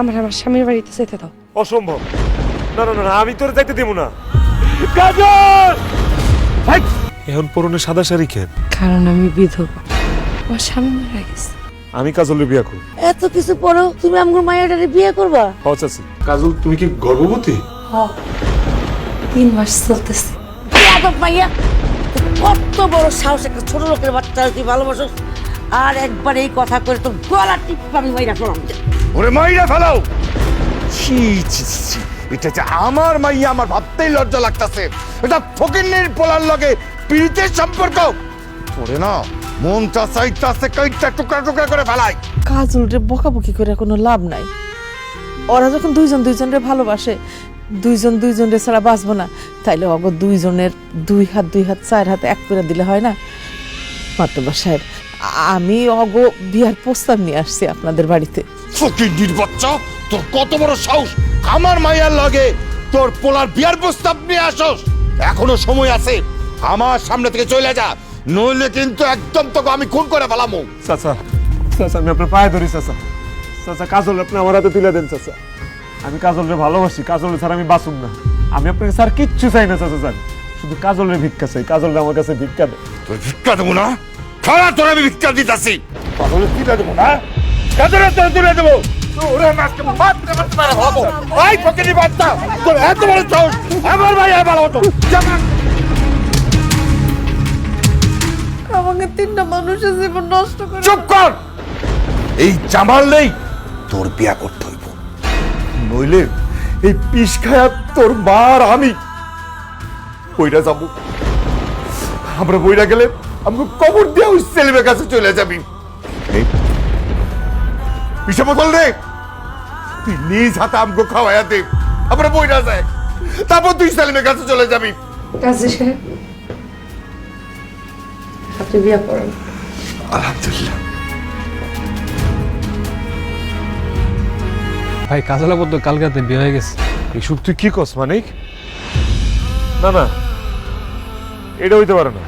আমার স্বামীর বাড়িতে যেতে দাও। অসম্ভব। না না না, আমি তোর যাইতে দেব না। কাজল, এখন পরনে সাদা শাড়ি কেন? কারণ আমি বিধবা, আমার স্বামী মারা গেছে। আমি কাজলের বিয়ে করব। এত কিছু পরেও তুমি আমার মায়েরারে বিয়ে করবা? আচ্ছা কাজল, তুমি কি গর্ভবতী? 3 মাস চলতেছে। বেয়াদব মাইয়া, কত বড় সাহস একটা ছোট লোকের বাচ্চা তুই ভালোবাসো, আর একবার এই কথা করে তোর গলা টিপা আমি মাইরা ফেলাম। ওরে মাইরা ফেলাও! ছি ছি ছি, এটা যে আমার মাইয়া, আমার ভাবতেই লজ্জা লাগতাছে। এটা ফকিন্নির পোলার লগে প্রীতির সম্পর্ক। ওরে না, মনটা চাইতাছে কইটা টুকরা টুকরা করে ফেলাই। কাজলরে বকাবকি করে কোনো লাভ নাই। ওরা যখন দুইজন দুইজনরে ভালোবাসে, দুইজন দুইজনরে ছাড়া বাঁচবো না, তাইলে অগ দুইজনের 2 হাত 2 হাত 4 হাত এক করে দিলে হয় না? মাতব্বর সাহেব, আমি অগ বিয়ার প্রস্তাব নিয়ে আসছি আপনাদের বাড়িতে। ফকিন্নির বাচ্চা, তোর কত বড় সাহস আমার মাইয়ার লগে তোর পোলার বিয়ার প্রস্তাব নিয়ে আসস? এখনো সময় আছে, আমার সামনে থেকে চলে যা, নইলে কিন্তু একদম তোকে আমি খুন করে ফেলামু। চাচা, চাচা আমি আপনার পায়ে ধরি চাচা। চাচা কাজল আপনি আমার হাতে তুলে দেন চাচা। আমি কাজলরে ভালোবাসি, কাজলের ছাড়া আমি বাঁচুম না। আমি আপনাকে স্যার কিচ্ছু চাই না চাচা, জান শুধু কাজলের ভিক্ষা চাই। কাজলরে আমার কাছে ভিক্ষা দেয়। তোর ভিক্ষা দেবো না? খারাপ, তোর আমি ভিক্ষা দিতেছি। কাজলের তুলে দেবো না? কাজলের তোর তুলে দেবো। ওরে মাকে মারতে মারতে মারা হবো। ওই ফকিনি বাচ্চা, তোর এত বড় সাহস আমার ভাই ভালো হতো। আমাকে 3টা মানুষের জীবন নষ্ট করে। চুপ কর! এই জামাল নেই, তোর বিয়া করতে হইব, নইলে এই পিস খায়া তোর মার আমি বইরা যাব। আমরা বইরা গেলে আমাকে কবর দিয়ে ওই ছেলেমের কাছে চলে যাবি। পিসে বদল রে, তুই নিজ হাতে আমাকে খাওয়াইয়া দে, আমরা বইরা যাই, তারপর তুই ছেলেমের কাছে চলে যাবি। কাজী সাহেব, আপনি বিয়া করেন। আলহামদুলিল্লাহ। ভাই কাজলা বলতো কালকে রাতে বিয়ে হয়ে গেছে। এসব তুই কি কস মানিক? না না, এটা হইতে পারে না।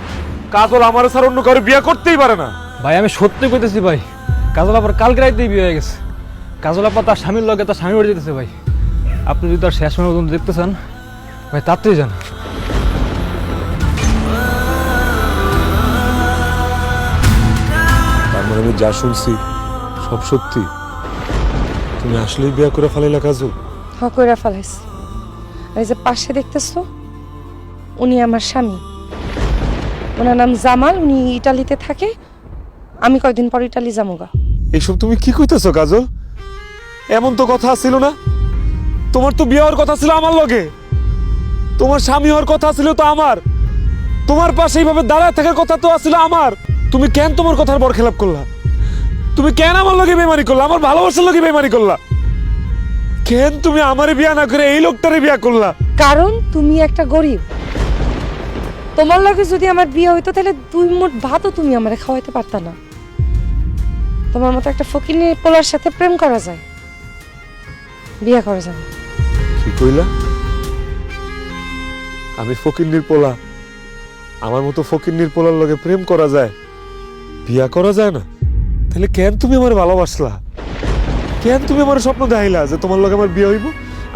কাজল আমার ছাড়া অন্য কারো বিয়ে করতেই পারে না। ভাই আমি সত্যি কইতেছি ভাই, কাজলা আবার কালকে রাতেই বিয়ে হয়ে গেছে। কাজলা আপা তার স্বামীর লগে তার স্বামী বাড়ি যেতেছে ভাই। আপনি যদি তার শেষ সময় পর্যন্ত দেখতে চান ভাই, তাড়াতাড়ি যান। তার মানে আমি যা শুনছি সব সত্যি? তুমি আসলেই বিয়ে করে ফেলাইলা কাজল? কইরা ফেলাইছি। আর এই যে পাশে দেখতেছো, উনি আমার স্বামী। ওনার নাম জামাল, উনি ইটালিতে থাকে। আমি কয়দিন পর ইটালি যামুগা। এসব তুমি কি কইতেছো কাজল? এমন তো কথা ছিল না। তোমার তো বিয়ে হওয়ার কথা ছিল আমার লগে, তোমার স্বামী হওয়ার কথা ছিল তো আমার, তোমার পাশে এইভাবে দাঁড়ায় থাকার কথা তো ছিল আমার। তুমি কেন তোমার কথার বরখেলাপ করলা? তুমি কেন আমার লগে বেমানি করলা? আমার ভালোবাসার লগে বেমানি করলা কেন? তুমি আমারে বিয়া না করে এই লোকটারে বিয়া করলা? কারণ তুমি একটা গরিব। তোমার লগে যদি আমার বিয়ে হইতো তাহলে 2 মুঠ ভাতও তুমি আমারে খাওয়াইতে পারতা না। তোমার মতো একটা ফকিনের পোলার সাথে প্রেম করা যায়, বিয়ে করা যায় না। কি কইলা? আমি ফকিন্নির পোলা, আমার মতো ফকিন্নির পোলার লগে প্রেম করা যায়, বিয়া করা যায় না? তাহলে কেন তুমি আমার ভালোবাসলা? কেন তুমি আমার স্বপ্ন দেখাইলা যে তোমার লগে আমার বিয়ে হইব,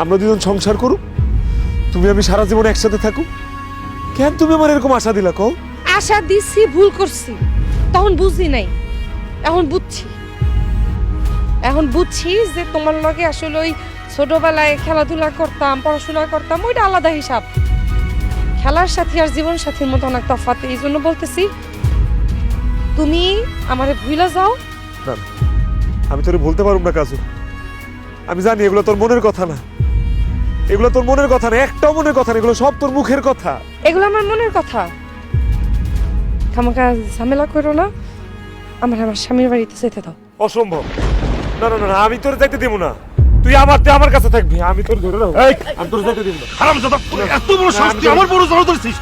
আমরা দুজন সংসার করুক, তুমি আমি সারা জীবন একসাথে থাকুক? কেন তুমি আমার এরকম আশা দিলা কও? আশা দিছি, ভুল করছি, তখন বুঝি নাই, এখন বুঝছি। এখন বুঝছি যে তোমার লগে আসলে ওই ছোটবেলায় খেলাধুলা করতাম, পড়াশোনা করতাম, ওইটা আলাদা হিসাব। খেলার সাথী আর জীবন সাথীর মতো অনেক তফাৎ। এই জন্য বলতেছি তুমি আমারে ভুইলা যাও। না না, আমি তোরে বলতে পারব না কাজু। আমি জানি এগুলো তোর মনের কথা না, এগুলো তোর মনের কথা না, একটাও মনের কথা না, এগুলো সব তোর মুখের কথা। এগুলো আমার মনের কথা। খামাখা ঝামেলা করো না, আমার স্বামীর বাড়িতে যেতে দাও। অসম্ভব। না না না, আমি তোর যাইতে দেব না। তুই আমার কাছে থাকবি, আমি তোর ধরে রাখবো। আমি তোর যাইতে দেব না। হারামজাদা, এত বড় সাহস তুই আমার বড় জড় ধরছিস?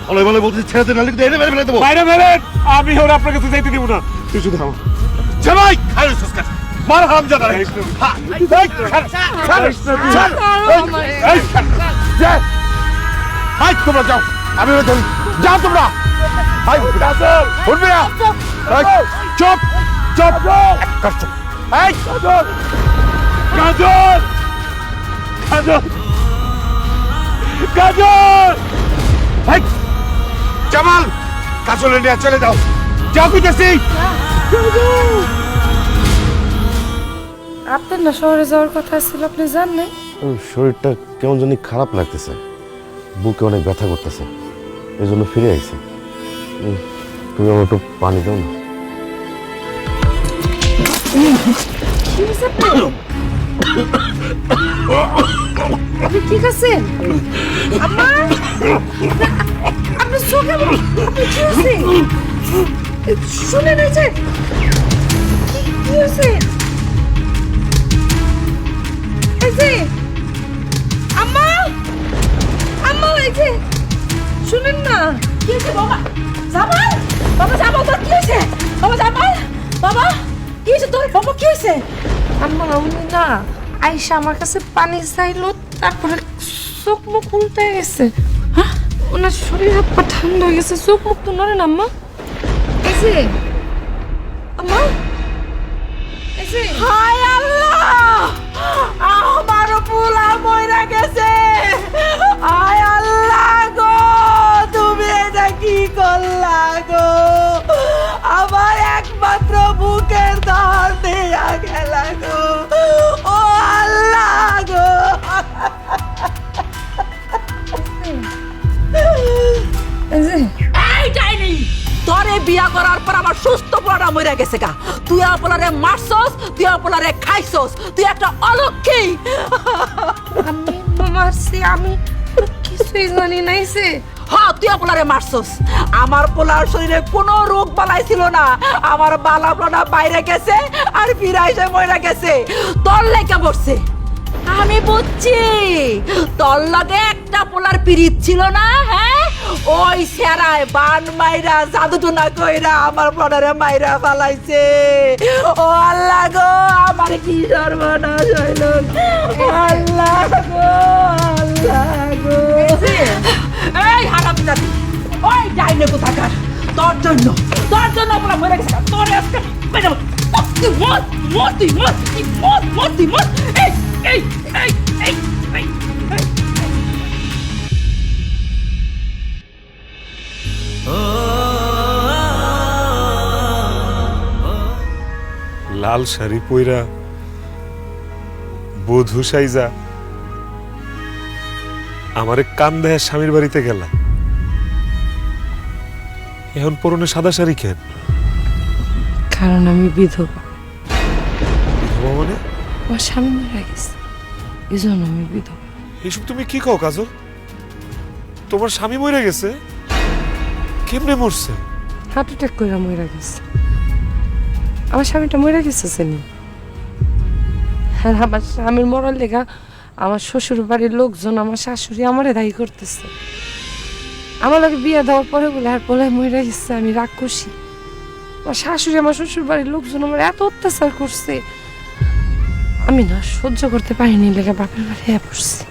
ভালো ভালো বলছিস, ছেড়ে দে, নালে এনে মেরে ফেলে দেবো। বাইরে ফেলেন, আমি ওর আপনার কাছে যাইতে দেব না। তুই শুধু থাম। জামাই খাইছিস কাজ মার হারামজাদা রে। হাই তোমরা যাও, আমি ওই ধরি, যাও তোমরা। হাই উঠবে না। চুপ চুপ, চুপ। এই কাজল কাজল কাজল ভাই জামাল কাজলে নিয়ে চলে যাও যা কইতেছি আপনার না শহরে যাওয়ার কথা ছিল, আপনি যান নাই? শরীরটা কেমন জানি খারাপ লাগতেছে, বুকে অনেক ব্যথা করতেছে, এই জন্য ফিরে আইছি। তুমি আমার একটু পানি দাও না। কি হয়েছে আপনার? আপনি ঠিক আছেন? আম্মা, আপনার চোখে আপনি কি হয়েছে? শুনে নিয়েছে কি হয়েছে? এই যে আম্মা, আম্মা এই যে শুনেন না। কি হয়েছে বাবা? জামাল, বাবা জামাল, তোর কি হয়েছে? বাবা জামাল, বাবা কি হয়েছে তোর? বাবা কি হয়েছে? আম্মা উনি না আইসা আমার কাছে পানি চাইলো, তারপরে চোখ মুখ উল্টে গেছে। হ্যাঁ, ওনার শরীর হাত পা ঠান্ডা হয়ে গেছে, চোখ মুখ তো নড়ে না। আম্মা এই যে আম্মা, এই যে হায় আল্লাহ, আমার পোলা মইরা গেছে। হায় আল্লাহ গো, তুমি এটা কি করলা গো? আমার একমাত্র বুকের ধর দেয়া গেলা গো। ও আল্লাহ গো। এই যে এই ডাইনি, তোরে বিয়া করার পর আমার সুস্থ পোলাটা মরে গেছে গা। তুই আমার পোলারে মারছস, তুই আমার পোলারে খাইছস, তুই একটা অলক্ষী। আমি মারছি, আমি কিছুই জানি নাই। সে হ্যাঁ, তুই আমার পোলারে মারছস। আমার পোলার শরীরে কোনো রোগ বালাই ছিল না, আমার বালা পোলা বাইরে গেছে আর ফিরে এসে মরে গেছে। তোর লেখা পড়ছে, আমি বুঝছি তোর লগে একটা পোলার পিরিত ছিল না। হ্যাঁ, ওই সেরায় বান মাইরা জাদুটুনা কইরা আমার পোলারে মাইরা ফালাইছে। ও আল্লাহ গো, আমার কি সর্বনাশ হইল। আল্লাহ গো, আল্লাহ গো। এই হারামজাদি, ওই ডাইনে কোথাকার, তোর জন্য পোলা মরে গেছে। তোর আজকে মেরে তুই মর, মর তুই মর, তুই মর, মর তুই মর। এই এই এই এই এই এই। লাল শাড়ি পইরা বধূ সাইজা আমারে কান দেয়া স্বামীর বাড়িতে গেলা, এখন পরনে সাদা শাড়ি কেন? কারণ আমি বিধবা। বিধবা মানে? আমার স্বামী মারা গেছে, এই জন্য আমি বিধবা। এইসব তুমি কি কও কাজল? তোমার স্বামী মরে গেছে? কেমনে মরছে? হার্ট অ্যাটাক করে মরে গেছে। আমার স্বামীটা মরে গেছে জানি। আর আমার স্বামীর মরার লেগা আমার শ্বশুর বাড়ির লোকজন, আমার শাশুড়ি আমারে দায়ী করতেছে। আমার লাগে বিয়ে দেওয়ার পরে বলে আর বলে মরে গেছে আমি রাক্ষসী। আমার শাশুড়ি, আমার শ্বশুর বাড়ির লোকজন আমার এত অত্যাচার করছে, আমি না সহ্য করতে পারিনি, লেগে বাপের বাড়ি পড়ছি।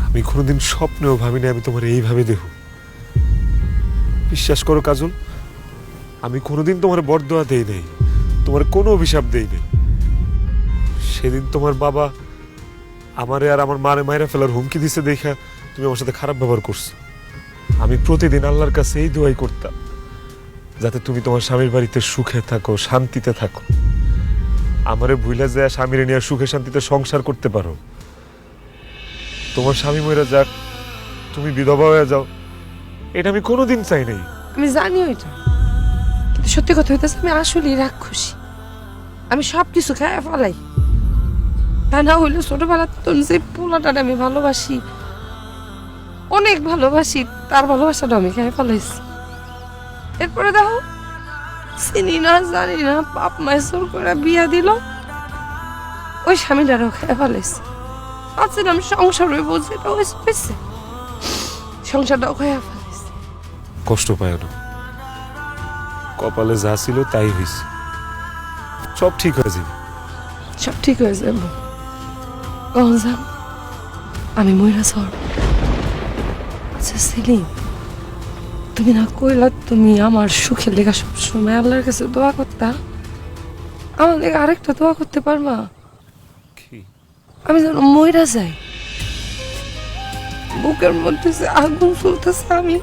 আমি কোনোদিন স্বপ্নেও ভাবিনি আমি তোমার এইভাবে দেহ। বিশ্বাস করো কাজল, আমি কোনোদিন তোমার বরদোয়া দেই নাই, তোমার কোনো অভিশাপ দেই নাই। সেদিন তোমার বাবা আমারে আর আমার মারে মায়েরা ফেলার হুমকি দিছে দেখা তুমি আমার সাথে খারাপ ব্যবহার করছো। আমি প্রতিদিন আল্লাহর কাছে এই দোয়াই করতাম যাতে তুমি তোমার স্বামীর বাড়িতে সুখে থাকো, শান্তিতে থাকো, আমারে ভুলে যায় স্বামীরে নিয়ে সুখে শান্তিতে সংসার করতে পারো। তোমার স্বামী মরে যাক, তুমি বিধবা হয়ে যাও, এটা আমি কোনোদিন চাই নাই। আমি জানি ওইটা, কিন্তু সত্যি কথা হইতেছে আমি আসলেই রাক্ষসী। আমি সব কিছু খায় ফেলাই। তা না হইলে ছোটবেলা তো যে পোলাটা আমি ভালোবাসি, অনেক ভালোবাসি, তার ভালোবাসাটা আমি খায় ফেলাইছি। এরপরে দেখো, চিনি না জানি না বাপ মায়ের জোর করে বিয়া দিল, ওই স্বামীটারও খায় ফেলাইছি। ভাবছিলাম সংসার হইব, যেটা হয়েছে সংসারটাও খায় ফেলাইছি। কষ্ট পায় না, কপালে যা ছিল তাই হয়েছে, সব ঠিক হয়ে যাবে। সব ঠিক হয়ে যাবো। কখন যাম আমি ময়রা সর। আচ্ছা সেলিম, তুমি না কইলা তুমি আমার সুখের লেগা সবসময় আল্লাহর কাছে দোয়া করতা, আমার লেগে আরেকটা দোয়া করতে পারবা? আমি যেন মইরা যাই, বুকের মধ্যে যে আগুন চলতেছে, আমি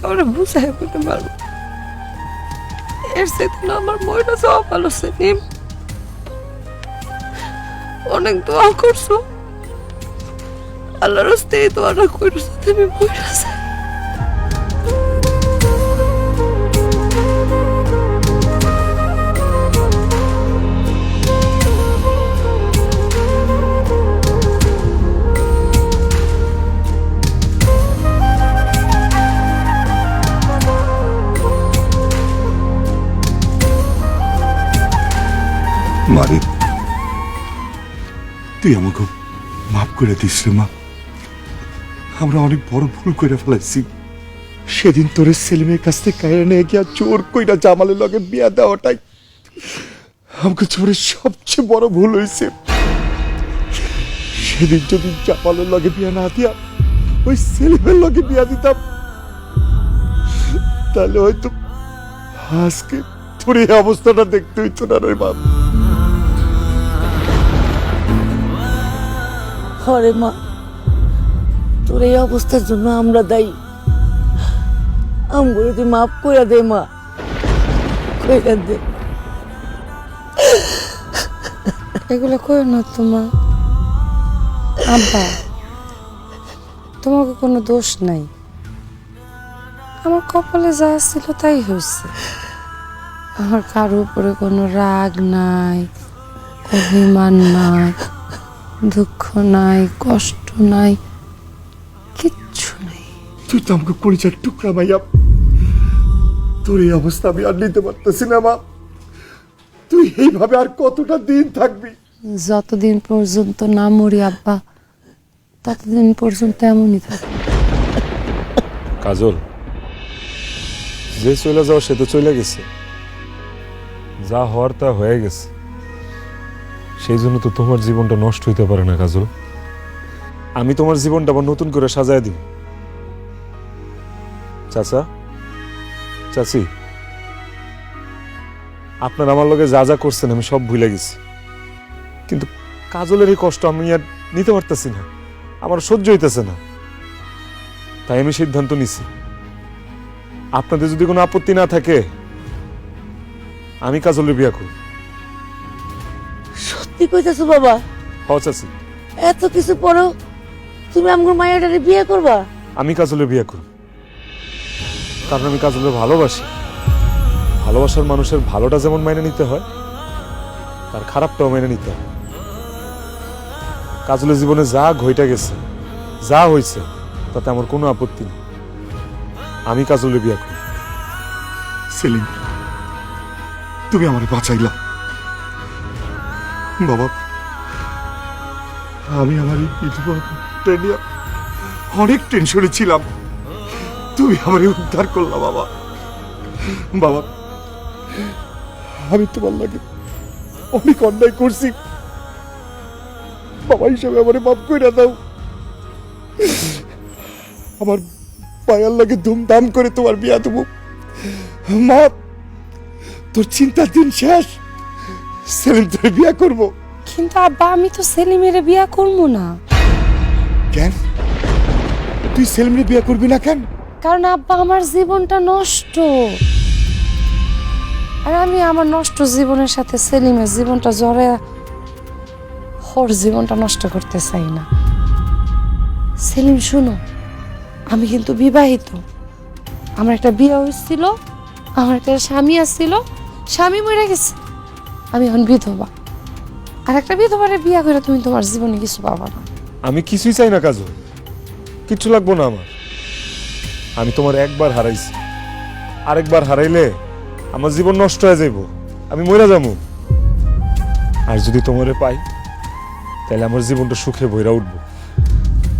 কাউরে বুঝাই করতে পারবো। এর সাথে না আমার মইরা যাওয়া ভালো। সেলিম, অনেক দোয়া করছো, আল্লাহর রাস্তায় এই দোয়াটা করছো, তুমি মইরা যাই। মারে, তুই আমাকে মাফ করে দিস রে মা। আমরা অনেক বড় ভুল করে ফেলাইছি। সেদিন তোর সেলিমের কাছ থেকে কায়রা নিয়ে গিয়া চোর কইরা জামালের লগে বিয়া দেওয়াটাই আমাকে চোরের সবচেয়ে বড় ভুল হয়েছে। সেদিন যদি জামালের লগে বিয়া না দিয়া ওই সেলিমের লগে বিয়া দিতাম, তাহলে হয়তো আজকে তোর এই অবস্থাটা দেখতে হইতো না রে বাপ। হরে মা, তোর এই অবস্থার জন্য আমরা দায়ী। আমগুলো তুই মাফ কইরা দে মা, কইরা দে। এগুলো কই না তোমা। আব্বা, তোমাকে কোনো দোষ নাই, আমার কপালে যা ছিল তাই হয়েছে। আমার কারোর উপরে কোনো রাগ নাই, অভিমান নাই, দুঃখ নাই, কষ্ট নাই, কিচ্ছু নাই। তুই তো আমাকে কলিজার টুকরা ভাইয়া। তোর এই অবস্থা আমি আর নিতে পারতেছি না মা। তুই এইভাবে আর কতটা দিন থাকবি? যতদিন পর্যন্ত না মরি আব্বা, ততদিন পর্যন্ত এমনই থাকবে। কাজল, যে চলে যাও সে তো চলে গেছে, যা হওয়ার তা হয়ে গেছে। সেই জন্য তো তোমার জীবনটা নষ্ট হইতে পারে না কাজল। আমি তোমার জীবনটা আবার নতুন করে সাজায় দিব। চাচা, চাচি, আপনার আমার লগে যা যা করছেন আমি সব ভুলে গেছি, কিন্তু কাজলের এই কষ্ট আমি আর নিতে পারতেছি না, আমার সহ্য হইতেছে না। তাই আমি সিদ্ধান্ত নিছি, আপনাদের যদি কোনো আপত্তি না থাকে আমি কাজলের বিয়া করব। সত্যি কইতাছো বাবা? হ চাচি, এত কিছু পরেও তুমি আমগুর মায়েরারে বিয়ে করবা? আমি কাজলের বিয়া করব, কারণ আমি কাজলের ভালোবাসি। ভালোবাসার মানুষের ভালোটা যেমন মেনে নিতে হয়, তার খারাপটাও মেনে নিতে হয়। কাজলের জীবনে যা ঘইটা গেছে, যা হয়েছে, তাতে আমার কোনো আপত্তি নেই। আমি কাজলের বিয়া করব। সেলিম, তুমি আমার বাঁচাইলা বাবা। আমি আমার এই বিধবাটা নিয়ে অনেক টেনশনে ছিলাম, তুমি আমার উদ্ধার করলা বাবা। বাবা, আমি তোমার লাগে অনেক অন্যায় করছি বাবা, হিসাবে আমার মাফ করে দাও। আমার পায়ার লাগে ধুমধাম করে তোমার বিয়া দেবো মা। তোর চিন্তার দিন শেষ, সেলিম তোর বিয়া করব। কিন্তু আব্বা, আমি তো সেলিমের বিয়া করবো না। কেন তুই সেলিমের বিয়া করবি না কেন? কারণ আব্বা, আমার জীবনটা নষ্ট, আর আমি আমার নষ্ট জীবনের সাথে সেলিমের জীবনটা জড়ে ওর জীবনটা নষ্ট করতে চাই না। সেলিম শুনো, আমি কিন্তু বিবাহিত, আমার একটা বিয়ে হয়েছিল, আমার একটা স্বামী আসছিল, স্বামী মরে গেছে, আমি এখন বিধবা। আর একটা বিধবারে বিয়া করে তুমি তোমার জীবনে কিছু পাবা না। আমি কিছুই চাই না কাজল, কিচ্ছু লাগবো না আমার। আমি তোমার একবার হারাইছি, আরেকবার হারাইলে আমার জীবন নষ্ট হয়ে যাইব, আমি মরে যাবো। আর যদি তোমারে পাই, তাহলে আমার জীবনটা সুখে ভইরা উঠবো।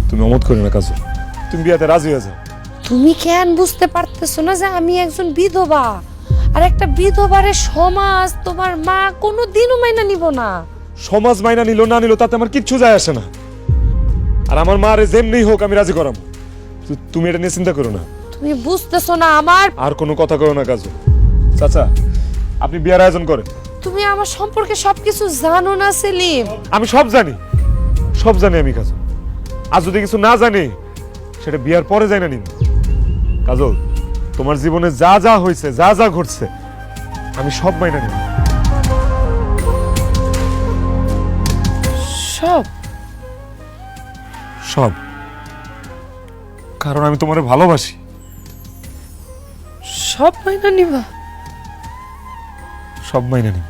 তুমি অমত করে না কাজল, তুমি বিয়াতে রাজি হয়ে যাও। তুমি কেন বুঝতে পারতেছো না যে আমি একজন বিধবা, আর একটা বিধবারে সমাজ, তোমার মা কোনো দিনও মাইনা নিব না। সমাজ মাইনা নিল না নিল তাতে আমার কিচ্ছু যায় আসে না। আর আমার মারে যেমনি হোক আমি রাজি করাবো, তুমি এটা নিয়ে চিন্তা করো না। তুমি বুঝতেছো না আমার। আর কোনো কথা করো না কাজল। চাচা, আপনি বিয়ার আয়োজন করেন। তুমি আমার সম্পর্কে সবকিছু জানো না সেলিম। আমি সব জানি আমি কাজল। আর যদি কিছু না জানি সেটা বিয়ার পরে যাই না নিন। কাজল, তোমার জীবনে যা যা হয়েছে, যা যা ঘটছে, আমি সব মাইনা নিব। সব সব, কারণ আমি তোমারে ভালোবাসি। সব মাইনা নিবা? সব মাইনা নিব।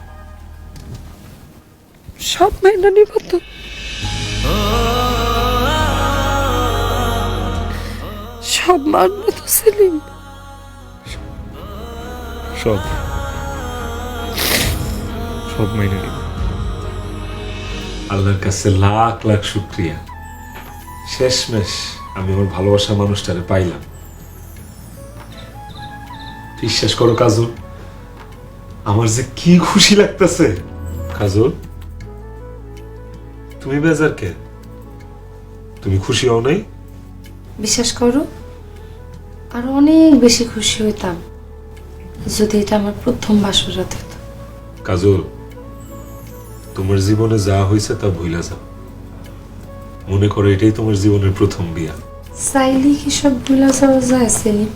সব মাইনা নিবা তো? সব মানবো তো সেলিম? সব সব মাইনে নিব। আল্লাহর কাছে লাখ লাখ শুকরিয়া, শেষমেশ আমি আমার ভালোবাসার মানুষটারে পাইলাম। বিশ্বাস করো কাজল, আমার যে কি খুশি লাগতেছে। কাজল, তুমি বেজার কে? তুমি খুশি হও নাই? বিশ্বাস করো, আর অনেক বেশি খুশি হইতাম যদি এটা আমার প্রথম বাসরাত হতো। কাজল, তোমার জীবনে যা হয়েছে তা ভুলা যাও। মনে করো এটাই তোমার জীবনের প্রথম বিয়া। চাইলে কি সব ভুলা যাওয়া যায় সেলিম?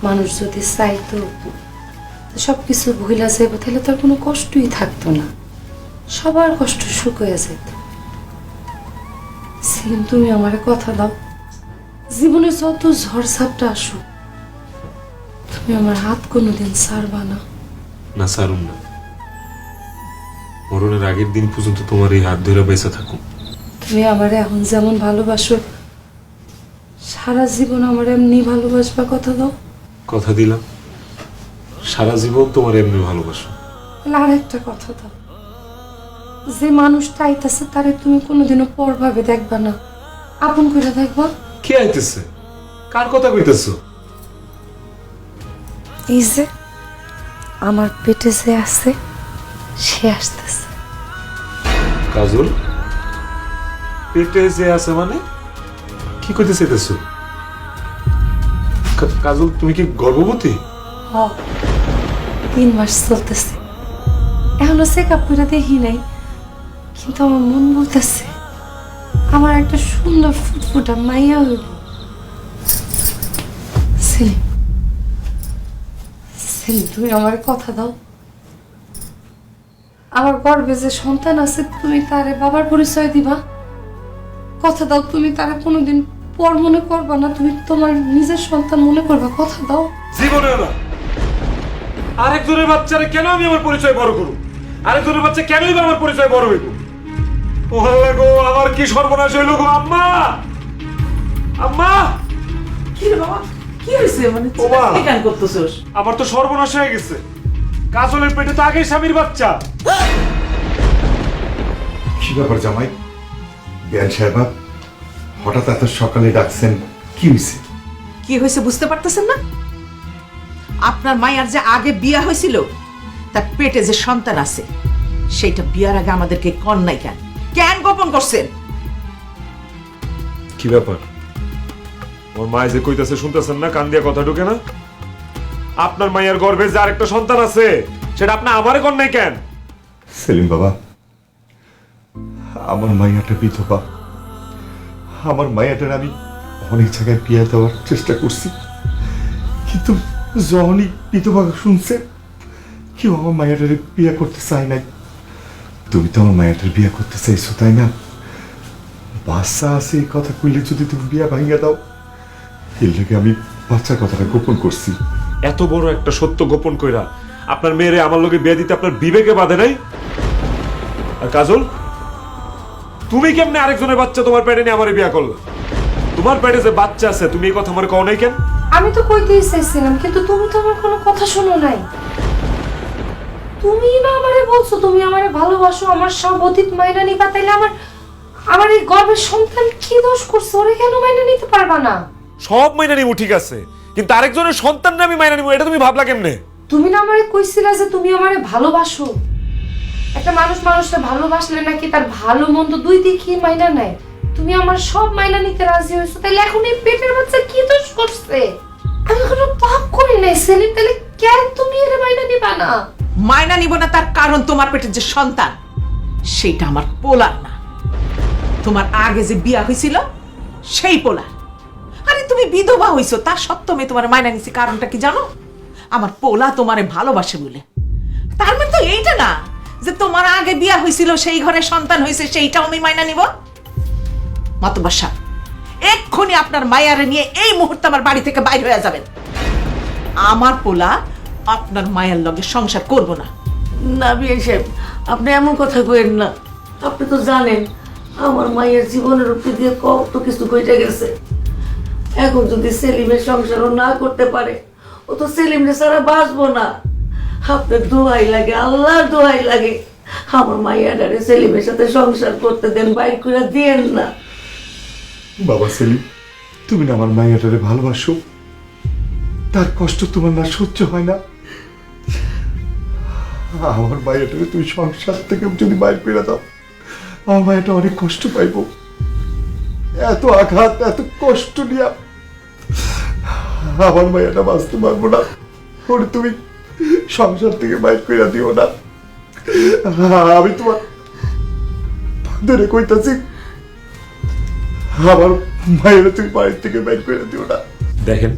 মানুষ যদি চাইতো সবকিছু ভুলা যাইব, তাহলে তার কোনো কষ্টই থাকতো না, সবার কষ্ট সুখ হয়ে যেত। সেলিম, তুমি আমারে কথা দাও, জীবনে যত ঝড় ঝাপটা আসুক তুমি আমার হাত কোনোদিন ছাড়বা না। না সারুম না, মরণের আগের দিন পর্যন্ত তোমার এই হাত ধরে বেঁচে থাকুম। তুমি আমারে এখন যেমন ভালোবাসো, সারা জীবন আমার এমনি ভালোবাসবা, কথা দাও। কথা দিলাম, সারা জীবন তোমার এমনি ভালোবাসো। আর একটা কথা দাও, যে মানুষটা আইতাছে তারে তুমি কোনোদিনও পর ভাবে দেখবা না, আপন করে দেখবা। কে আইতেছে? কার কথা কইতেছো? এই যে আমার পেটে যে আছে সে আসতেছে। কাজল, পেটে যে আছে মানে কি কইতে চাইতেছো? কাজল, তুমি কি গর্ভবতী? 3 মাস চলতেছে, এখনো চেক আপ করে দেখি নাই, কিন্তু আমার মন বলতেছে আমার একটা সুন্দর ফুটফুটা মাইয়া হইব। সেলিম, সেলিম, তুমি আমার কথা দাও, আমার গর্ভে যে সন্তান আছে তুমি তারে বাবার পরিচয় দিবা। কথা দাও, তুমি তারে কোনোদিন পর মনে করবা না, তুমি তোমার নিজের সন্তান মনে করবা, কথা দাও। জীবনে না। আরেকজনের বাচ্চারে কেন আমি আমার পরিচয় বড় করব? আরেকজনের বাচ্চা কেনই বা আমার পরিচয় বড় হইব? ও আল্লাহ গো, আমার কি সর্বনাশ হইল গো! আম্মা, আম্মা, কি রে বাবা, কি হয়েছে? মানে ও মা, কি গান করতেছস? আমার তো সর্বনাশ হয়ে গেছে। কাজলের পেটে তো আগেই স্বামীর বাচ্চা। কি ব্যাপার জামাই? বেয়ান সাহেব হঠাৎ এত সকালে ডাকছেন, কি হয়েছে? কি হয়েছে বুঝতে পারতেছেন না? আপনার মায়ের যে আগে বিয়া হয়েছিল, তার পেটে যে সন্তান আছে, সেইটা বিয়ার আগে আমাদেরকে কন নাই কেন? কেন গোপন করছেন? কি ব্যাপার? ওর মায় যে কইতাছে শুনতেছেন না? কান দিয়া কথা ঢুকে না? আপনার মায়ের গর্ভে যে আরেকটা সন্তান আছে সেটা আপনি আমারে কন নাই কেন? সেলিম বাবা, আমার মাইয়াটা বিধবা। আমার মাইয়াটার আমি অনেক জায়গায় বিয়ে দেওয়ার চেষ্টা করছি, কিন্তু যখনই বিধবা শুনছে কেউ আমার মাইয়াটার বিয়ে করতে চায় নাই। তুমি তো আমার মাইয়াটার বিয়ে করতে চাইছো, তাই না? বাচ্চা আছে এই কথা কইলে যদি তুমি বিয়ে ভাঙিয়ে দাও, এর লেগে আমি বাচ্চার কথাটা গোপন করছি। এত বড় একটা সত্য গোপন কইরা আপনার মেয়েরে আমার লগে বিয়ে দিতে আপনার বিবেকে বাধে নাই? আর কাজল, তুমি কেমনে আরেকজনের বাচ্চা তোমার পেটে নিয়ে আমারে বিয়ে করলা? তোমার পেটে যে বাচ্চা আছে তুমি এই কথা আমার কও নাই কেন? আমি তো কইতেই চাইছিলাম, কিন্তু তুমি তো আমার কোনো কথা শোনো নাই। তুমি না আমারে বলছো তুমি আমারে ভালোবাসো, আমার সব অতীত মাইনা নিবা, তাইলে আমার এই গর্ভের সন্তান কি দোষ করছে? ওরে কেন মাইনা নিতে পারবা না? সব মাইনা নিমু ঠিক আছে, কিন্তু আরেকজনের সন্তান আমি মাইনা নিমু, এটা তুমি ভাবলা কেমনে? তুমি না আমারে কইছিলা যে তুমি আমারে ভালোবাসো। একটা মানুষ মানুষটা ভালোবাসলে নাকি তার ভালো মন্দ দুই দিকই মাইনা নেয়। তুমি আমার সব মাইনা নিতে রাজি হয়েছো, তাইলে এখন এই পেটের বাচ্চা কি দোষ করছে? আমি কোনো পাপ করি নাই সেলিম, তাহলে কেন তুমি এর মাইনা নিবা না? মায়না নিব না তার কারণ তোমার পেটের যে সন্তান সেইটা আমার পোলার না, তোমার আগে যে বিয়া হয়েছিল সেই পোলার। আরে তুমি বিধবা হইছো তা সত্ত্বেও আমি তোমার মায়না নিছি, কারণটা কি জানো? আমার পোলা তোমারে ভালোবাসে বলে। তার মানে তো এইটা না যে তোমার আগে বিয়া হয়েছিল সেই ঘরে সন্তান হয়েছে সেইটাও আমি মায়না নিব। মাতব্বর সাহেব, এক্ষুনি আপনার মায়ারে নিয়ে এই মুহূর্তে আমার বাড়ি থেকে বাইরে হয়ে যাবেন। আমার পোলা আপনার মায়ের লগে সংসার করব না। না বিয়ে সাহেব, আপনি এমন কথা কইেন না। আপনি তো জানেন আমার মায়ের জীবনের উপরে দিয়ে কত কিছু কইটা গেছে। এখন যদি সেলিমের সংসারও না করতে পারে, ও তো সেলিমরে ছাড়া বাঁচবো না। আপনার দোহাই লাগে, আল্লাহর দোহাই লাগে, আমার মাইয়াডারে সেলিমের সাথে সংসার করতে দেন, বাইর করে দিয়েন না। বাবা সেলিম, তুমি না আমার মাইয়াটারে ভালোবাসো, তার কষ্ট তোমার না সহ্য হয় না? আমার মাইয়াটারে তুমি সংসার থেকে যদি বাইর করে দাও, আমার মাইয়াটা অনেক কষ্ট পাইব। এত আঘাত, এত কষ্ট নিয়ে আমার মাইয়াটা বাঁচতে পারবো না। ওরে তুমি সংসার থেকে বাইর করে দিও না। আমি তোমার ধরে কইতাছি, আমার মায়ের তুমি বাড়ির থেকে বাইর করে দিও না। দেখেন,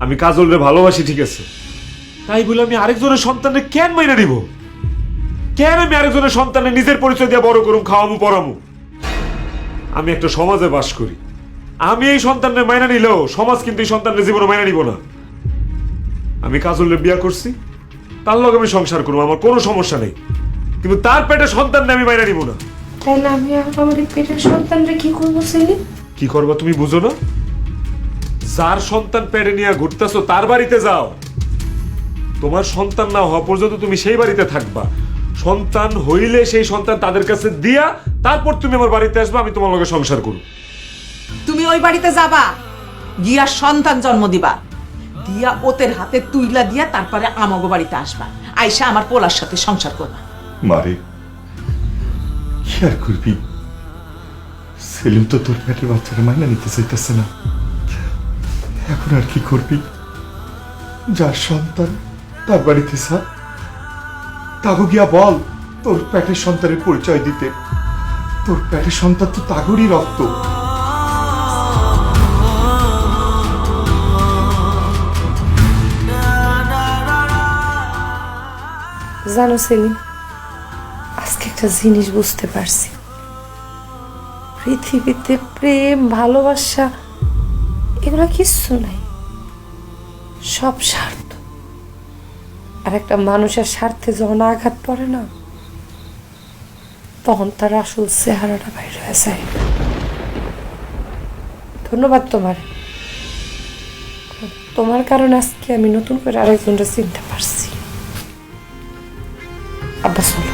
আমি কাজলরে ভালোবাসি ঠিক আছে, তাই বলে আমি আরেকজনের সন্তানের কেন মাইনা নিব? কেন আমি আরেকজনের সন্তানের নিজের পরিচয় দিয়ে বড় করুম, খাওয়ামু, পড়ামু? আমি একটা সমাজে বাস করি, আমি এই সন্তানের মাইনা নিলেও সমাজ কিন্তু এই সন্তানের জীবনে মাইনা নিব না। আমি কাজলের বিয়া করছি, তার লগে আমি সংসার করবো, আমার কোনো সমস্যা নেই, কিন্তু তার পেটে সন্তান আমি মাইনা নিব না। তাইলে আমি আমার এই পেটের সন্তানরা কি করবো সেলিম? কি করবা তুমি বুঝো না? যার সন্তান পেটে নিয়ে ঘুরতেছো তার বাড়িতে যাও। তোমার সন্তান না হওয়া পর্যন্ত তুমি সেই বাড়িতে থাকবা। সন্তান হইলে সেই সন্তান তাদের কাছে দিয়া তারপর তুমি আমার বাড়িতে আসবা, আমি তোমার লগে সংসার করব। তুমি ওই বাড়িতে যাবা, গিয়া সন্তান জন্ম দিবা, দিয়া ওদের হাতে তুইলা দিয়া তারপরে আমাগো বাড়িতে আসবা, আইসা আমার পোলার সাথে সংসার করবা। মারে কি আর করবি? সেলিম তো তোর পেটের বাচ্চারা মাইনা নিতে চাইতেছে না, এখন আর কি করবি? যার সন্তান তার বাড়িতে যা, তাগো গিয়া বল তোর পেটের সন্তানের পরিচয় দিতে। তোর পেটের সন্তান তো তাগরই রক্ত। জানো সেলিম, আজকে একটা জিনিস বুঝতে পারছি, পৃথিবীতে প্রেম, ভালোবাসা এগুলো কিচ্ছু নাই, সব স্বার্থ। আর একটা মানুষের স্বার্থে যখন আঘাত পড়ে না, তখন তার আসল চেহারাটা বাইরে হয়ে যায়। ধন্যবাদ তোমার, তোমার কারণে আজকে আমি নতুন করে আরেকজনটা চিনতে পারছি। আব্বা চলো।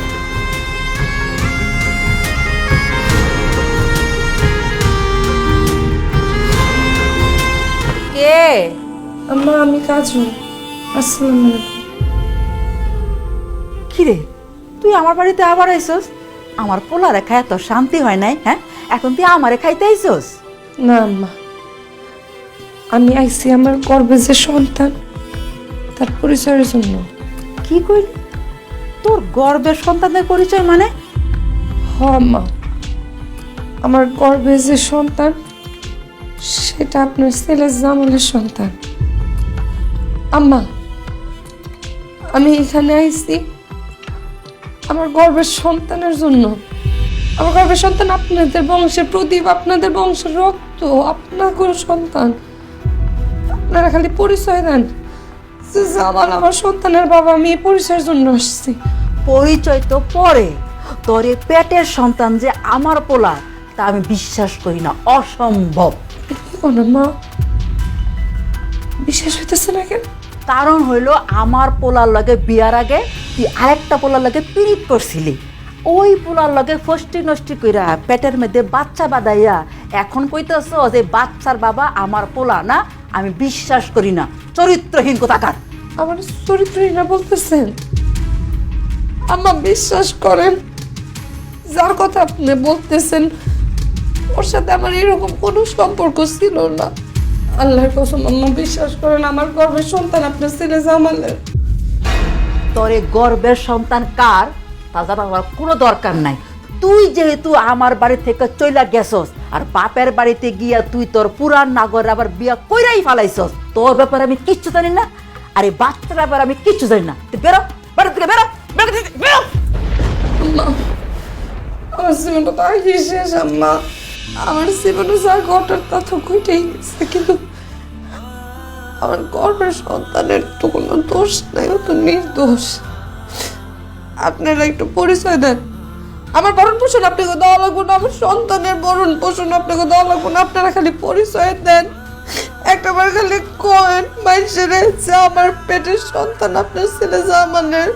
কে? আম্মা, আমি কাজু। আসসালামু আলাইকুম। কিরে, তুই আমার বাড়িতে আবার আইসস? আমার পোলারে খায় তো শান্তি হয় নাই, হ্যাঁ? এখন তুই আমারে খাইতে আইসস? না আম্মা, আমি আইছি আমার গর্ভে যে সন্তান তার পরিচয়ের জন্য। কি কইলি? তোর গর্ভের সন্তানের পরিচয় মানে? হ আম্মা, আমার গর্ভে যে সন্তান সেটা আপনার ছেলে জামালের সন্তান। আম্মা, আমি এখানে আইছি আমার গর্ভের সন্তানের জন্য। আমার গর্ভের সন্তান আপনাদের বংশের প্রদীপ, আপনাদের বংশের রক্ত, আপনার সন্তান। আপনারা খালি পরিচয় দেন যে জামাল আমার সন্তানের বাবা, আমি এই পরিচয়ের জন্য আসছি। পরিচয় তো পরে, তোর এই পেটের সন্তান যে আমার পোলা তা আমি বিশ্বাস করি না, অসম্ভব। কি করো মা, বিশ্বাস হইতেছে না কেন? কারণ হইল আমার পোলার লগে বিয়ার আগে তুই আরেকটা পোলার লগে পীড়িত করছিলি, ওই পোলার লগে ফষ্টি নষ্টি কইরা পেটের মধ্যে বাচ্চা বাঁধাইয়া এখন কইতেছ যে বাচ্চার বাবা আমার পোলা না। আমি বিশ্বাস করি না, চরিত্রহীন কোথাকার। আমার চরিত্রহীন না বলতেছেন? আম্মা বিশ্বাস করেন, যার কথা আপনি বলতেছেন ওর সাথে আমার এরকম কোনো সম্পর্ক ছিল না। আল্লাহর কসম আম্মা বিশ্বাস করেন, আমার গর্ভের সন্তান আপনার ছেলে জামালের। তোর এই গর্বের সন্তান কার তা জানার কোনো দরকার নাই। তুই যেহেতু আমার বাড়ি থেকে চইলা গেছস আর বাপের বাড়িতে গিয়া তুই তোর পুরান নাগর আবার বিয়া কইরাই ফালাইছস, তোর ব্যাপারে আমি কিচ্ছু জানি না, আর এই বাচ্চার ব্যাপারে আমি কিচ্ছু জানি না। তুই বেরো, বাড়ি থেকে বেরো, বেরো, বেরো। আমার জীবনটা তো আগে শেষ আম্মা। আমার জীবনে যা ঘটার তা তো ঘটেই গেছে, কিন্তু আমার গর্বের সন্তানের তো কোনো দোষ নাই, ও তো নির্দোষ। আপনারা একটু পরিচয় দেন। আমার ভরণ পোষণ আপনাকে দেওয়া লাগবো না, আমার সন্তানের ভরণ পোষণ আপনাকে দেওয়া লাগবো না। আপনারা খালি পরিচয় দেন, একটাবার খালি কয়েন মানুষের যে আমার পেটের সন্তান আপনার ছেলে জামানের।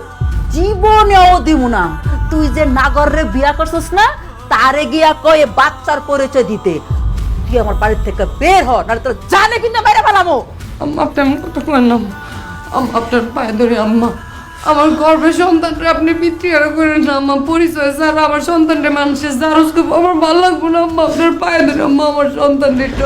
জীবনেও দিমু না। তুই যে নাগরে বিয়া করছিস না, তারে গিয়া কয়ে বাচ্চার পরিচয় দিতে। তুই আমার বাড়ি থেকে বের হ, নাহলে তোর জানে কিন্তু বাইরে ফেলামো। আম্মা আপনি এমন কথা করেন না আম্মা, আপনার পায়ে ধরে আম্মা। আমার গর্বের সন্তানটা আপনি বিক্রিয়া করেন না আম্মা। পরিচয় ছাড়া আমার সন্তানটা মানুষের জারজ করবো, আমার ভালো লাগবো না আম্মা। আপনার পায়ে ধরে আম্মা, আমার সন্তানটা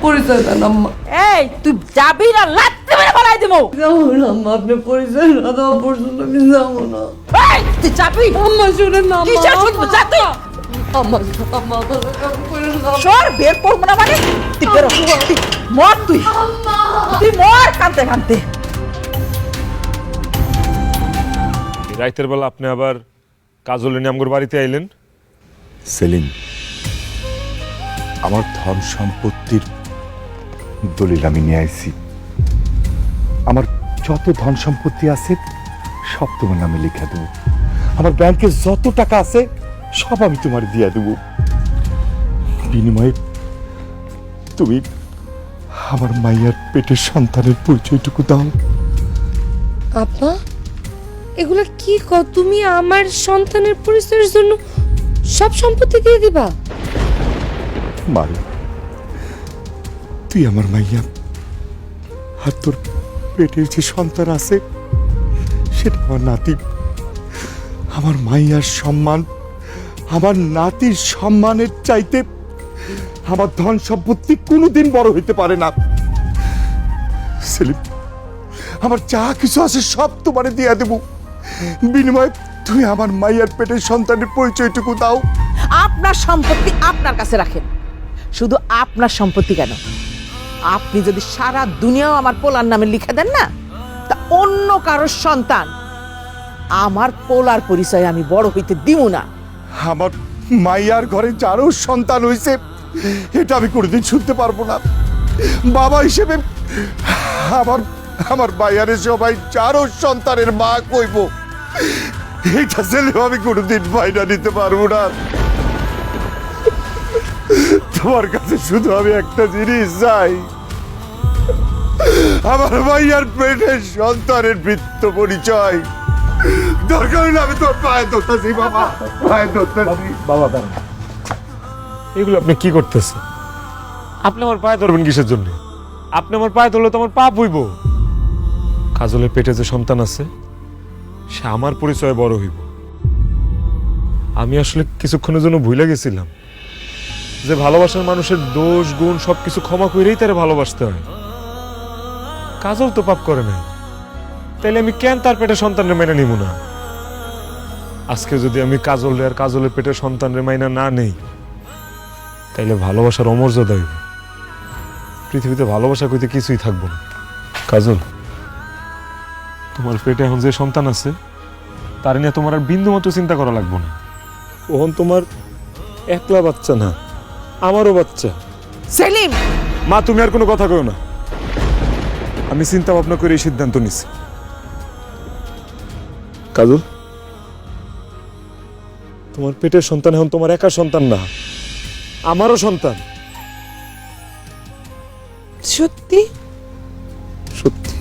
পরিচয় দেন আম্মা। এই তুই যাবি না, লাত্তি মেরে ফেলাই দেবো। যাবো না আম্মা, আপনি পরিচয় না দেওয়া পর্যন্ত আমি যাবো না। এই তুই যাবি? আম্মা শুনেন না আম্মা। কিসের শুনবো? যা তুই। আম্মা আম্মা করেন না। সর, বের করবো না মানে? তুই বেরো, তুই মর, তুই তুই মর কাঁদতে কাঁদতে। রাইতের বেলা আপনি আবার কাজল নিয়ে আমগোর বাড়িতে আইলেন। সেলিম, আমার ধন সম্পত্তির দলিল আমি নিয়ে আইছি। আমার যত ধন সম্পত্তি আছে সব তোমার নামে লিখে দেবো। আমার ব্যাংকে যত টাকা আছে সব আমি তোমার দিয়ে দেবো। বিনিময়ে তুমি আমার মাইয়ার পেটের সন্তানের পরিচয়টুকু দাও। আপা এগুলা কি কও? তুমি আমার সন্তানের পরিচয়ের জন্য সব সম্পত্তি দিয়ে দিবা? মারে, তুই আমার মাইয়া, আর তোর পেটের যে সন্তান আছে সেটা আমার নাতি। আমার মাইয়ার সম্মান, আমার নাতির সম্মানের চাইতে আমার ধন সম্পত্তি কোনোদিন বড় হইতে পারে না। সেলিম, আমার যা কিছু আছে সব তোমারে দিয়ে দেব। বিনিময়ে তুই আমার মাইয়ার পেটের সন্তানের পরিচয়টুকু দাও। আপনার সম্পত্তি আপনার কাছে রাখেন। শুধু আপনার সম্পত্তি কেন, আপনি যদি সারা দুনিয়াও আমার পোলার নামে লিখে দেন না, তা অন্য কারোর সন্তান আমার পোলার পরিচয় আমি বড় হইতে দিব না। আমার মাইয়ার ঘরে যারও সন্তান হয়েছে এটা আমি কোনোদিন শুনতে পারবো না। বাবা হিসেবে আমার আমার মাইয়ারে সবাই যারও সন্তানের মা কইব, এটা ছেলেও আমি কোনোদিন মাইনা নিতে পারবো না। তোমার কাছে শুধু আমি একটা জিনিস চাই, আমার মাইয়ার পেটের সন্তানের বৃত্ত পরিচয়। দরকার হলে আমি তোর পায়ে ধরতেছি বাবা, পায়ে ধরতেছি। বাবা দাঁড়ান, এগুলো আপনি কি করতেছেন? আপনি আমার পায়ে ধরবেন কিসের জন্য? আপনি আমার পায়ে ধরলে তো আমার পাপ হইব। কাজলের পেটে যে সন্তান আছে সে আমার পরিচয়ে বড় হইব। আমি আসলে কিছুক্ষণের জন্য ভুলে গেছিলাম যে ভালোবাসার মানুষের দোষ গুণ সবকিছু ক্ষমা করেই তারা ভালোবাসতে হয়। কাজল তো পাপ করে নাই, তাইলে আমি কেন তার পেটে সন্তানের মাইনা নিব না? আজকে যদি আমি কাজলের আর কাজলের পেটের সন্তানের মাইনা না নেই, তাইলে ভালোবাসার অমর্যাদা হইব। পৃথিবীতে ভালোবাসা কইতে কিছুই থাকবো না। কাজল, তোমার পেটে এখন যে সন্তান আছে তার নিয়ে তোমার আর বিন্দু মাত্র চিন্তা করা লাগবো না। ওহন তোমার একলা বাচ্চা না, আমারও বাচ্চা। সেলিম, মা তুমি আর কোনো কথা কও না। আমি চিন্তা ভাবনা করে এই সিদ্ধান্ত নিছি। কাজল, তোমার পেটের সন্তান এখন তোমার একার সন্তান না, আমারও সন্তান। সত্যি? সত্যি।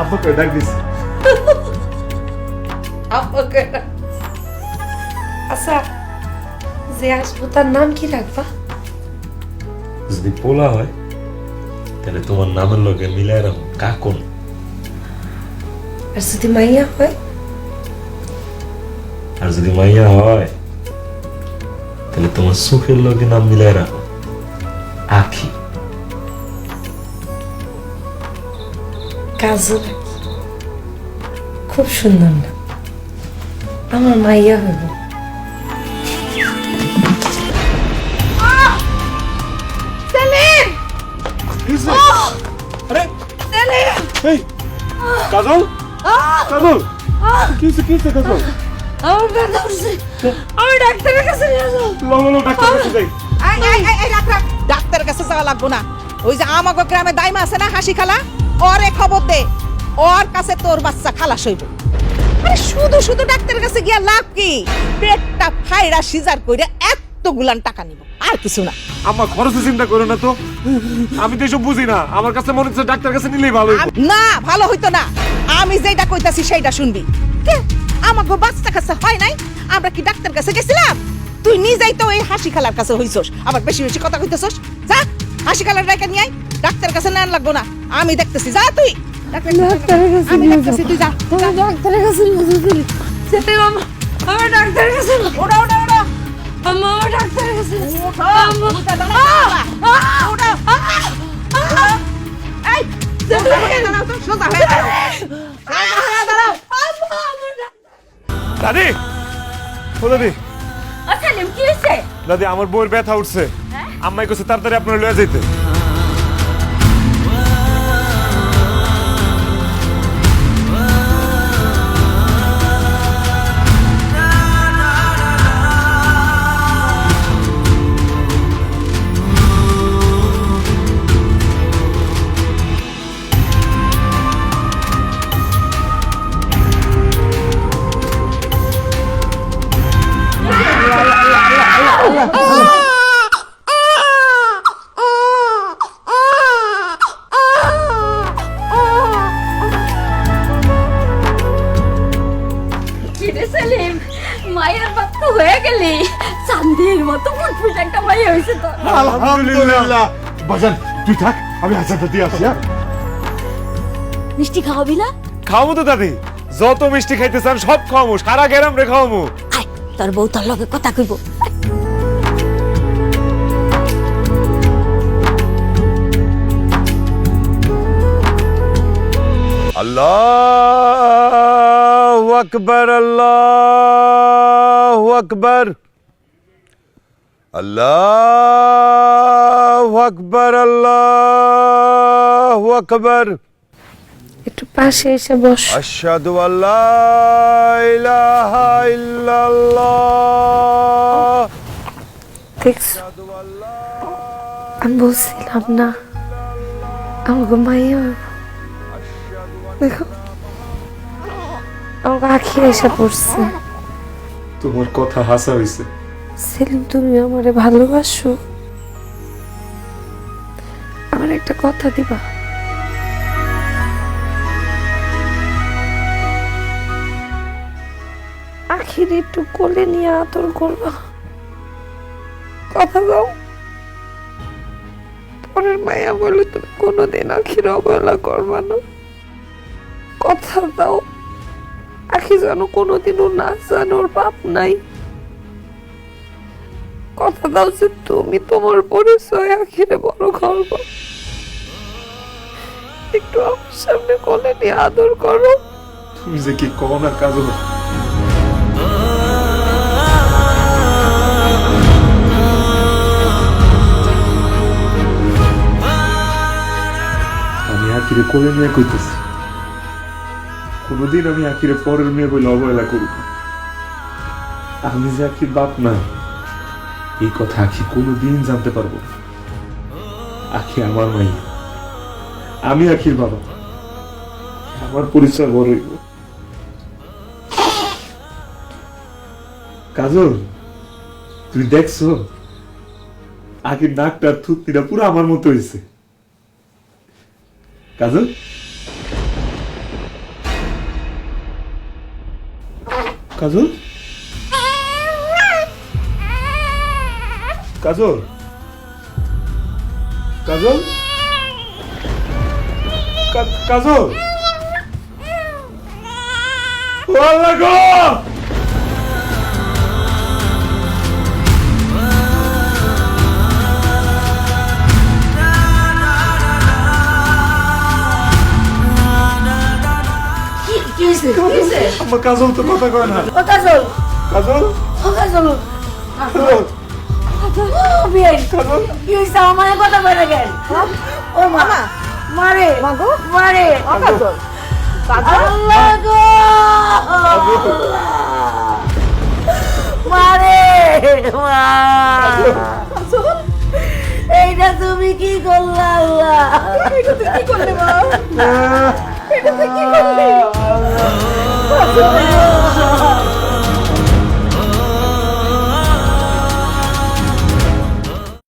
আব্বাকে ডাক দিছি। আচ্ছা যে আসবো তার নাম কি রাখবা? যদি পোলা হয় তাহলে তোমার নামের লগে মিলাই রাখো কাকন। আর যদি মাইয়া হয়? আর যদি মাইয়া হয় তাহলে তোমার সুখের লগে নাম মিলাই রাখো আখি। কাজল, খুব সুন্দর না? আমার মাইয়া হইব। আরে এই কাজল, কাজল কি হইছে কাজল? আমার ব্যথা উঠছে, আমি ডাক্তারের কাছে নিয়ে যাবো। লো ডাক্তার কাছে যাই। ডাক্তারের কাছে যাওয়া লাগবো না। ওই যে আমাগো গ্রামে দাইমা আছে না, হাসি খালা, ওরে খবর দে, ওর কাছে তোর বাচ্চা খালাস হইব। আরে শুধু শুধু ডাক্তারের কাছে গিয়া লাভ কি? পেটটা ফাইরা সিজার কইরা এতগুলান টাকা নিব, আর কিছু না। আমার খরচের চিন্তা করো না তো, আমি তো এসব বুঝি না। আমার কাছে মনে হচ্ছে ডাক্তার কাছে নিলেই ভালো হইব। না, ভালো হইতো না। আমি যেটা কইতাছি সেইটা শুনবি। কে আমাগো বাচ্চা কাছে হয় নাই? আমরা কি ডাক্তার কাছে গেছিলাম? তুই নিজেই তো এই হাসি খালার কাছে হইছস, আবার বেশি বেশি কথা কইতেছস। যা হাসি খালার ডাইকা নিয়ে আয়, ডাক্তার কাছে নেন লাগবো না, আমি দেখতেছি। যা তুই ডাক্তারের কাছে আমি দেখতেছি, তুই যা। ডাক্তারের কাছে নিয়ে যাবো। যেতে মামা, আমার ডাক্তারের কাছে। ওড়া ওড়া ওড়া আম্মা, আমার ডাক্তারের কাছে। এই সোজা হয়ে দাঁড়াও তো, সোজা হয়ে দাঁড়াও, সোজা হয়ে দাঁড়াও। দাদি, ও দাদি, সেলিম, কি হয়েছে? দাদি আমার বউয়ের ব্যথা উঠছে। আম্মাই কইছে তাড়াতাড়ি আপনারা লয়ে যাইতে। কিরে সেলিম, মায়ের বাচ্চা হয়ে গেলি। চান্দের মতো ফুটফুট একটা মাইয়া হয়েছে তো। আলহামদুলিল্লাহ। বাজান তুই থাক, আমি হাসাটা দিয়ে আসি। মিষ্টি খাওয়াবি না? খাওয়াবো তো দাদি, যত মিষ্টি খাইতে চান সব খাওয়াবো, সারা গ্রাম রে খাওয়াবো। আয়, তোর বউ তোর লগে কথা কইব। আল্লাহু আকবার, আল্লাহু আকবার, আল্লাহু আকবার, আল্লাহু আকবার। একটু পাশে এসে বস। আশহাদু আল্লা ইলাহা ইল্লাল্লাহ। দেখছো, আমি বলছিলাম না আমাকে মাইয়া হইব। দেখো আমাকে আখি এসে পড়ছে। তোমার কথা হাসা হইছে। সেলিম, তুমি আমারে ভালোবাসো? আমার একটা কথা দিবা? আখির একটু কোলে নিয়ে আদর করবা, কথা দাও। পরের মায়া বলে তুমি কোনোদিন আখির অবহেলা করবা না, কথা দাও। আখি যেন কোনোদিনও না জানো ওর বাপ নাই। কথা দাও যে তুমি তোমার পরিচয় আখিরে বড় করবো। একটু আমার সামনে কোলে নিয়ে আদর করো। তুমি যে কি কও না কাজল। আমি আখিরে কোলে নিয়ে কইতেছি, কোনোদিন আমি আখিরে পরের মেয়ে বলে অবহেলা করব না। আমি যে আখির বাপ না, এই কথা আখি কোনোদিন জানতে পারবো না। আখি আমার মাই, আমি আখির বাবা, আমার পরিচয় বড় হইব। কাজল, তুই দেখছো আখির নাকটার থুতনিটা পুরো আমার মতো হয়েছে। কাজল, কাজল, কাজল কাজল কাজল ও আল্লাহ গো কি হয়েছে কি হয়েছে আমার কাজল তো কথা কয় না ও কাজল কাজল ও কাজল কাজল ও বিয়াই কি হয়েছে আমার মায়ের কথা বেড়ে গেল ও মামা মারে মাগো মারে ও কাজল আল্লাহ গো মারে মা এইটা তুমি কি করলা আল্লাহ এটা তুমি কি করলে মা এটা তুমি কি করলে